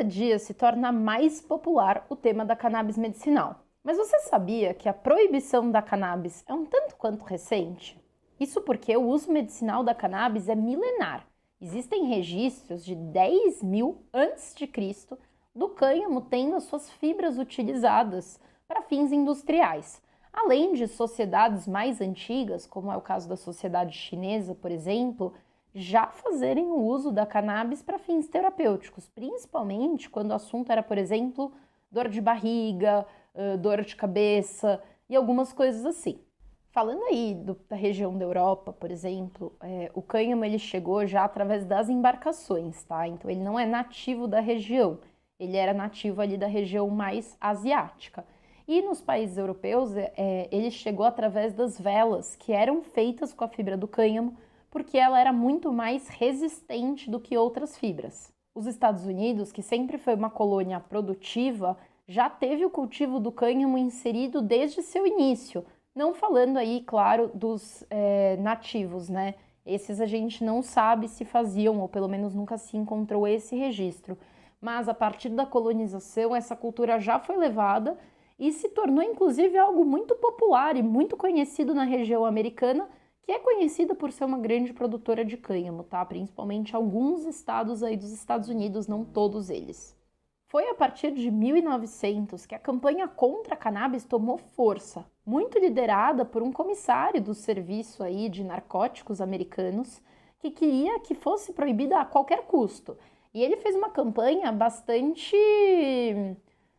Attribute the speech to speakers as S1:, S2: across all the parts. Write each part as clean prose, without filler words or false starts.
S1: cada dia se torna mais popular o tema da cannabis medicinal. Mas você sabia que a proibição da cannabis é um tanto quanto recente? Isso porque o uso medicinal da cannabis é milenar. Existem registros de 10.000 a.C. do cânhamo tendo as suas fibras utilizadas para fins industriais, além de sociedades mais antigas, como é o caso da sociedade chinesa, por exemplo, já fazerem o uso da cannabis para fins terapêuticos, principalmente quando o assunto era, por exemplo, dor de barriga, dor de cabeça e algumas coisas assim. Falando aí da região da Europa, por exemplo, o cânhamo ele chegou já através das embarcações, tá? Então ele não é nativo da região, ele era nativo ali da região mais asiática. E nos países europeus ele chegou através das velas, que eram feitas com a fibra do cânhamo, porque ela era muito mais resistente do que outras fibras. Os Estados Unidos, que sempre foi uma colônia produtiva, já teve o cultivo do cânhamo inserido desde seu início, não falando aí, claro, dos nativos, né? Esses a gente não sabe se faziam, ou pelo menos nunca se encontrou esse registro. Mas a partir da colonização, essa cultura já foi levada e se tornou inclusive algo muito popular e muito conhecido na região americana, que é conhecida por ser uma grande produtora de cânhamo, tá? Principalmente alguns estados aí dos Estados Unidos, não todos eles. Foi a partir de 1900 que a campanha contra a cannabis tomou força, muito liderada por um comissário do serviço aí de narcóticos americanos, que queria que fosse proibida a qualquer custo. E ele fez uma campanha bastante,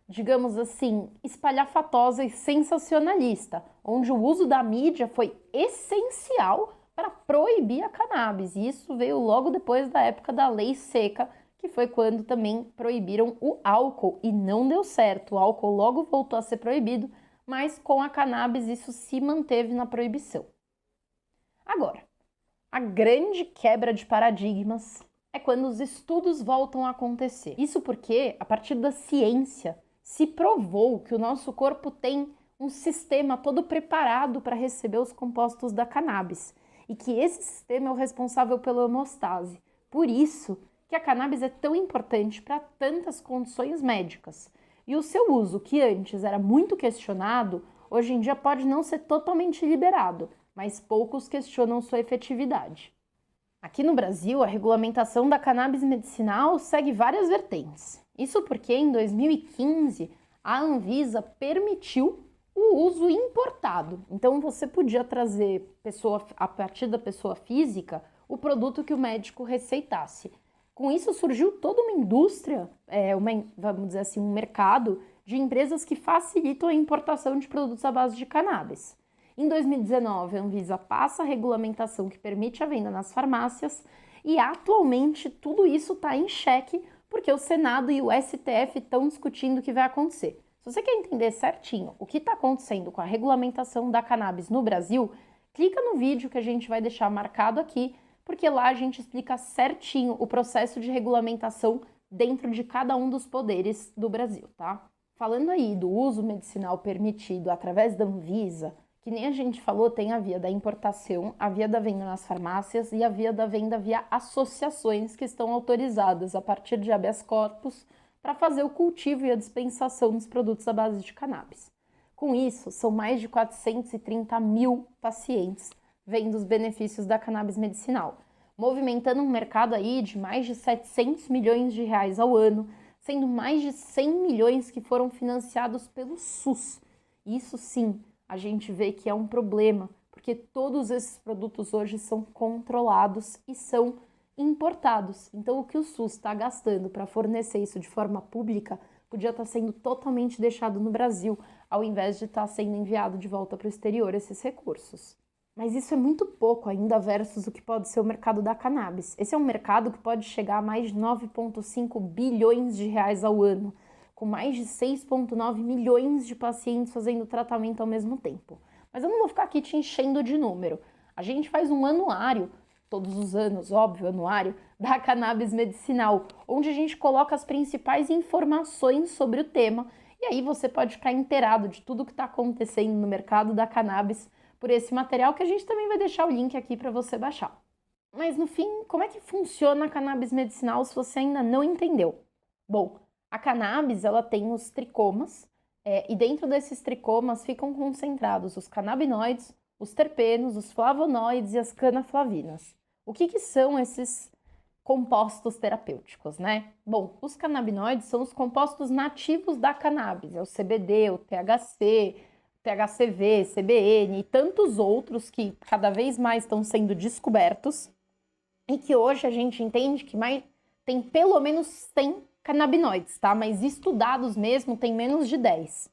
S1: digamos assim, espalhafatosa e sensacionalista, onde o uso da mídia foi essencial para proibir a cannabis. E isso veio logo depois da época da Lei Seca, que foi quando também proibiram o álcool e não deu certo. O álcool logo voltou a ser proibido, mas com a cannabis isso se manteve na proibição. Agora, a grande quebra de paradigmas é quando os estudos voltam a acontecer. Isso porque, a partir da ciência, se provou que o nosso corpo tem um sistema todo preparado para receber os compostos da cannabis e que esse sistema é o responsável pela hemostase. Por isso que a cannabis é tão importante para tantas condições médicas. E o seu uso, que antes era muito questionado, hoje em dia pode não ser totalmente liberado, mas poucos questionam sua efetividade. Aqui no Brasil, a regulamentação da cannabis medicinal segue várias vertentes. Isso porque em 2015 a Anvisa permitiu o uso importado. Então você podia trazer a partir da pessoa física o produto que o médico receitasse. Com isso surgiu toda uma indústria, vamos dizer assim, um mercado de empresas que facilitam a importação de produtos à base de cannabis. Em 2019, a Anvisa passa a regulamentação que permite a venda nas farmácias e atualmente tudo isso está em xeque porque o Senado e o STF estão discutindo o que vai acontecer. Se você quer entender certinho o que está acontecendo com a regulamentação da cannabis no Brasil, clica no vídeo que a gente vai deixar marcado aqui, porque lá a gente explica certinho o processo de regulamentação dentro de cada um dos poderes do Brasil, tá? Falando aí do uso medicinal permitido através da Anvisa, que nem a gente falou, tem a via da importação, a via da venda nas farmácias e a via da venda via associações que estão autorizadas a partir de habeas corpus para fazer o cultivo e a dispensação dos produtos à base de cannabis. Com isso, são mais de 430 mil pacientes vendo os benefícios da cannabis medicinal, movimentando um mercado aí de mais de 700 milhões de reais ao ano, sendo mais de 100 milhões que foram financiados pelo SUS. Isso sim, a gente vê que é um problema, porque todos esses produtos hoje são controlados e são importados. Então o que o SUS está gastando para fornecer isso de forma pública podia estar sendo totalmente deixado no Brasil, ao invés de estar sendo enviado de volta para o exterior esses recursos. Mas isso é muito pouco ainda versus o que pode ser o mercado da cannabis. Esse é um mercado que pode chegar a mais de 9,5 bilhões de reais ao ano, com mais de 6,9 milhões de pacientes fazendo tratamento ao mesmo tempo. Mas eu não vou ficar aqui te enchendo de número. A gente faz um anuário, todos os anos, óbvio, anuário, da cannabis medicinal, onde a gente coloca as principais informações sobre o tema, e aí você pode ficar inteirado de tudo que está acontecendo no mercado da cannabis por esse material, que a gente também vai deixar o link aqui para você baixar. Mas no fim, como é que funciona a cannabis medicinal se você ainda não entendeu? Bom, A cannabis, ela tem os tricomas, e dentro desses tricomas ficam concentrados os canabinoides, os terpenos, os flavonoides e as canaflavinas. O que são esses compostos terapêuticos, né? Bom, os canabinoides são os compostos nativos da cannabis, é o CBD, o THC, THCV, CBN e tantos outros que cada vez mais estão sendo descobertos e que hoje a gente entende que tem pelo menos 100 canabinoides, tá? Mas estudados mesmo tem menos de 10.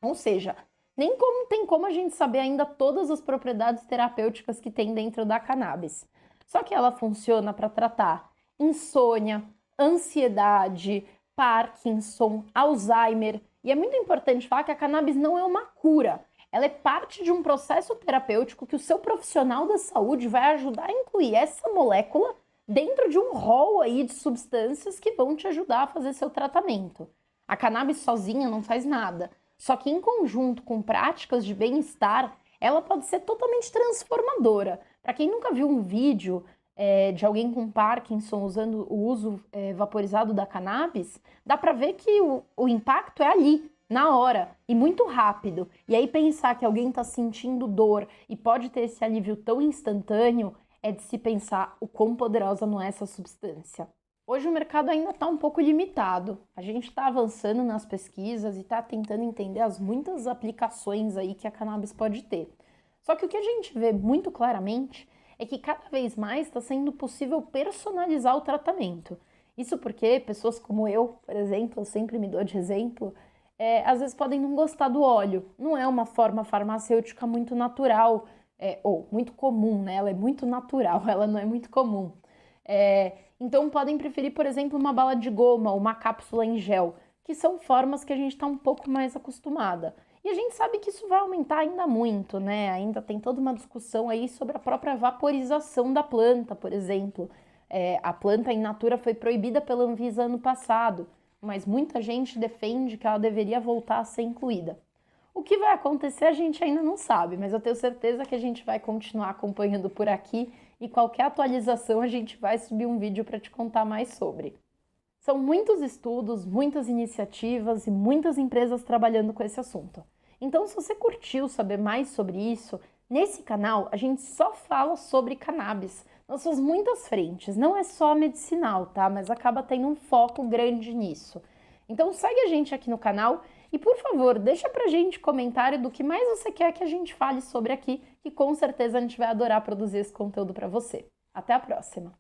S1: Ou seja, nem tem como a gente saber ainda todas as propriedades terapêuticas que tem dentro da cannabis. Só que ela funciona para tratar insônia, ansiedade, Parkinson, Alzheimer. E é muito importante falar que a cannabis não é uma cura. Ela é parte de um processo terapêutico que o seu profissional da saúde vai ajudar a incluir essa molécula dentro de um rol aí de substâncias que vão te ajudar a fazer seu tratamento. A cannabis sozinha não faz nada. Só que em conjunto com práticas de bem-estar, ela pode ser totalmente transformadora. Para quem nunca viu um vídeo de alguém com Parkinson usando o uso vaporizado da cannabis, dá para ver que o impacto é ali, na hora, e muito rápido. E aí pensar que alguém está sentindo dor e pode ter esse alívio tão instantâneo, é de se pensar o quão poderosa não é essa substância. Hoje o mercado ainda está um pouco limitado. A gente está avançando nas pesquisas e está tentando entender as muitas aplicações aí que a cannabis pode ter. Só que o que a gente vê muito claramente é que cada vez mais está sendo possível personalizar o tratamento. Isso porque pessoas como eu, por exemplo, eu sempre me dou de exemplo, às vezes podem não gostar do óleo. Não é uma forma farmacêutica muito natural, ou muito comum, né? Ela é muito natural, ela não é muito comum. Então podem preferir, por exemplo, uma bala de goma ou uma cápsula em gel, que são formas que a gente está um pouco mais acostumada. E a gente sabe que isso vai aumentar ainda muito, né? Ainda tem toda uma discussão aí sobre a própria vaporização da planta, por exemplo. A planta in natura foi proibida pela Anvisa ano passado, mas muita gente defende que ela deveria voltar a ser incluída. O que vai acontecer a gente ainda não sabe, mas eu tenho certeza que a gente vai continuar acompanhando por aqui e qualquer atualização a gente vai subir um vídeo para te contar mais sobre. São muitos estudos, muitas iniciativas e muitas empresas trabalhando com esse assunto. Então, se você curtiu saber mais sobre isso, nesse canal a gente só fala sobre cannabis nas suas muitas frentes. Não é só medicinal, tá? Mas acaba tendo um foco grande nisso. Então segue a gente aqui no canal e, por favor, deixa pra gente comentário do que mais você quer que a gente fale sobre aqui, que com certeza a gente vai adorar produzir esse conteúdo para você. Até a próxima!